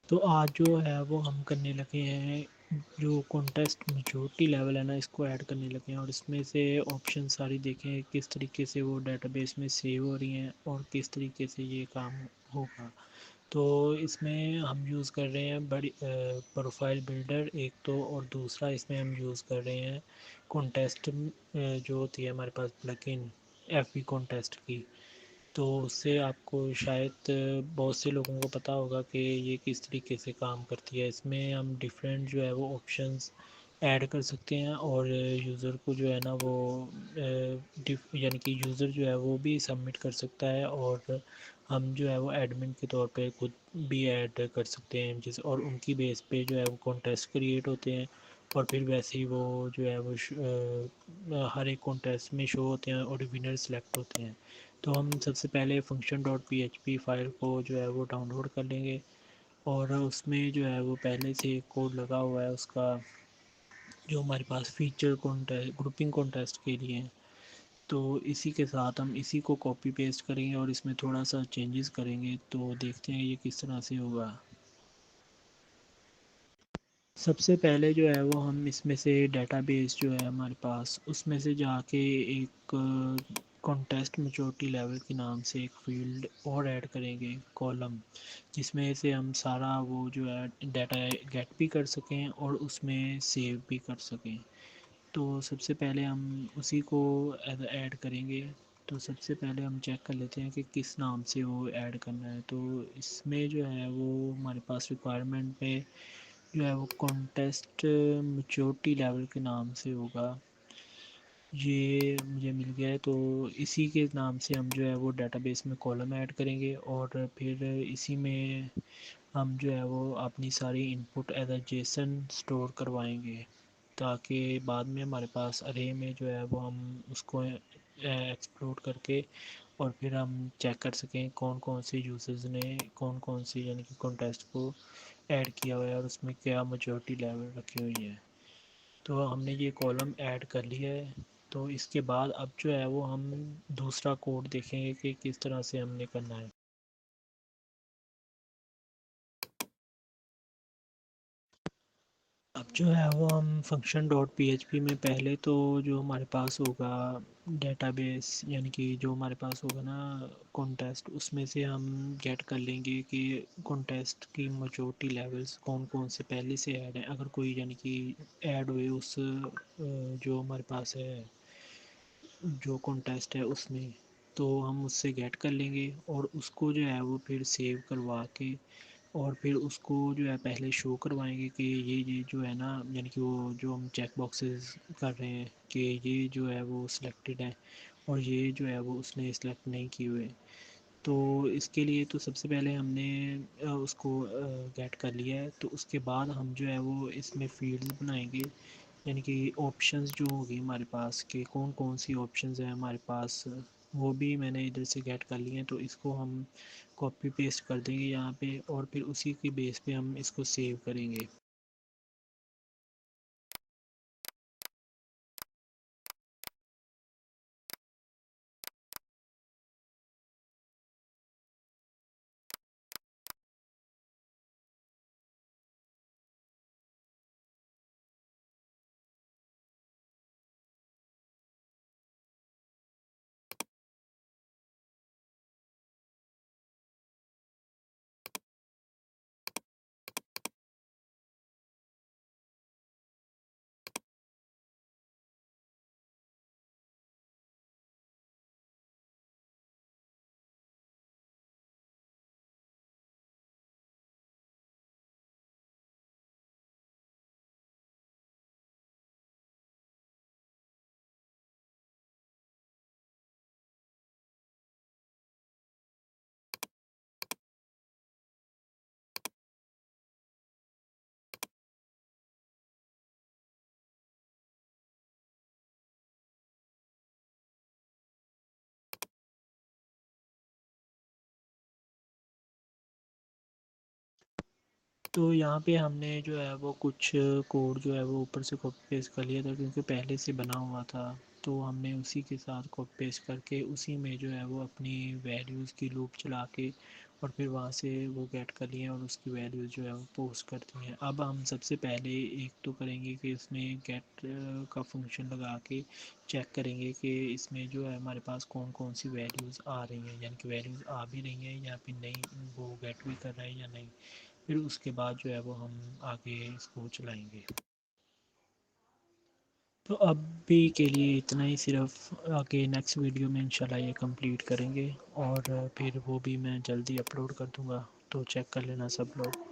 तो आज जो है वो हम करने लगे हैं, जो कॉन्टेस्ट मैच्योरिटी लेवल है ना, इसको ऐड करने लगे हैं और इसमें से ऑप्शन सारी देखें किस तरीके से वो डेटाबेस में सेव हो रही हैं और किस तरीके से ये काम होगा। तो इसमें हम यूज़ कर रहे हैं बड़ी प्रोफाइल बिल्डर एक तो, और दूसरा इसमें हम यूज़ कर रहे हैं कॉन्टेस्ट जो होती है हमारे पास प्लगइन एफ कॉन्टेस्ट की। तो उससे आपको शायद बहुत से लोगों को पता होगा कि ये किस तरीके से काम करती है। इसमें हम डिफरेंट जो है वो ऑप्शंस ऐड कर सकते हैं और यूज़र को जो है ना वो यानी कि यूज़र जो है वो भी सबमिट कर सकता है और हम जो है वो एडमिन के तौर पे खुद भी ऐड कर सकते हैं जिस, और उनकी बेस पे जो है वो कॉन्टेस्ट क्रिएट होते हैं और फिर वैसे ही वो जो है वो हर एक कॉन्टेस्ट में शो होते हैं और विनर सेलेक्ट होते हैं। तो हम सबसे पहले फंक्शन डॉट पी फाइल को जो है वो डाउनलोड कर लेंगे और उसमें जो है वो पहले से एक कोड लगा हुआ है उसका, जो हमारे पास फीचर कॉन्टेस्ट ग्रुपिंग कॉन्टेस्ट के लिए है। तो इसी के साथ हम इसी को कॉपी पेस्ट करेंगे और इसमें थोड़ा सा चेंजेस करेंगे, तो देखते हैं ये किस तरह से होगा। सबसे पहले जो है वो हम इसमें से डेटाबेस जो है हमारे पास उसमें से जाके एक कॉन्टेस्ट मैच्योरिटी लेवल के नाम से एक फील्ड और ऐड करेंगे कॉलम, जिसमें से हम सारा वो जो है डाटा गेट भी कर सकें और उसमें सेव भी कर सकें। तो सबसे पहले हम उसी को ऐड करेंगे। तो सबसे पहले हम चेक कर लेते हैं कि किस नाम से वो ऐड करना है। तो इसमें जो है वो हमारे पास रिक्वायरमेंट पे जो है वो कॉन्टेस्ट मैच्योरिटी लेवल के नाम से होगा। ये मुझे मिल गया है, तो इसी के नाम से हम जो है वो डेटाबेस में कॉलम ऐड करेंगे और फिर इसी में हम जो है वो अपनी सारी input as a JSON store करवाएंगे, ताकि बाद में हमारे पास अरे में जो है वो हम उसको एक्सप्लोर करके और फिर हम चेक कर सकें कौन कौन से यूज़र्स ने कौन कौन सी यानी कि कॉन्टेस्ट को ऐड किया हुआ है और उसमें क्या मेजॉरिटी लेवल रखी हुई है। तो हमने ये कॉलम ऐड कर लिया है। तो इसके बाद अब जो है वो हम दूसरा कोड देखेंगे कि किस तरह से हमने करना है। अब जो है वो हम फंक्शन डॉट पी में पहले तो जो हमारे पास होगा डेटाबेस, यानी कि जो हमारे पास होगा ना कॉन्टेस्ट, उसमें से हम गेट कर लेंगे कि कॉन्टेस्ट की मेजॉरिटी लेवल्स कौन कौन से पहले से ऐड हैं, अगर कोई यानी कि ऐड हुए उस जो हमारे पास है जो कॉन्टेस्ट है उसमें। तो हम उससे गेट कर लेंगे और उसको जो है वो फिर सेव करवा के और फिर उसको जो है पहले शो करवाएंगे कि ये जो है ना, यानी कि वो जो हम चेक बॉक्सेस कर रहे हैं कि ये जो है वो सिलेक्टेड है और ये जो है वो उसने सिलेक्ट नहीं किए हुए। तो इसके लिए तो सबसे पहले हमने उसको गेट कर लिया है। तो उसके बाद हम जो है वो इसमें फील्ड्स बनाएंगे, यानी कि ऑप्शंस जो होगी हमारे पास कि कौन कौन सी ऑप्शंस हैं हमारे पास, वो भी मैंने इधर से गेट कर लिए हैं। तो इसको हम कॉपी पेस्ट कर देंगे यहाँ पे और फिर उसी की बेस पे हम इसको सेव करेंगे। तो यहाँ पे हमने जो है वो कुछ कोड जो है वो ऊपर से कॉपी पेस्ट कर लिया था, क्योंकि पहले से बना हुआ था। तो हमने उसी के साथ कॉपी पेस्ट करके उसी में जो है वो अपनी वैल्यूज़ की लूप चला के और फिर वहाँ से वो गेट कर लिए और उसकी वैल्यूज़ जो है वो पोस्ट कर दी हैं। अब हम सबसे पहले एक तो करेंगे कि इसमें गेट का फंक्शन लगा के चेक करेंगे कि इसमें जो है हमारे पास कौन कौन सी वैल्यूज़ आ रही हैं, यानी कि वैल्यूज़ आ भी रही हैं या फिर नहीं, वो गेट भी कर रहा है या नहीं। फिर उसके बाद जो है वो हम आगे इसको चलाएँगे। तो अभी के लिए इतना ही सिर्फ, आगे नेक्स्ट वीडियो में इंशाल्लाह ये कंप्लीट करेंगे और फिर वो भी मैं जल्दी अपलोड कर दूँगा, तो चेक कर लेना सब लोग।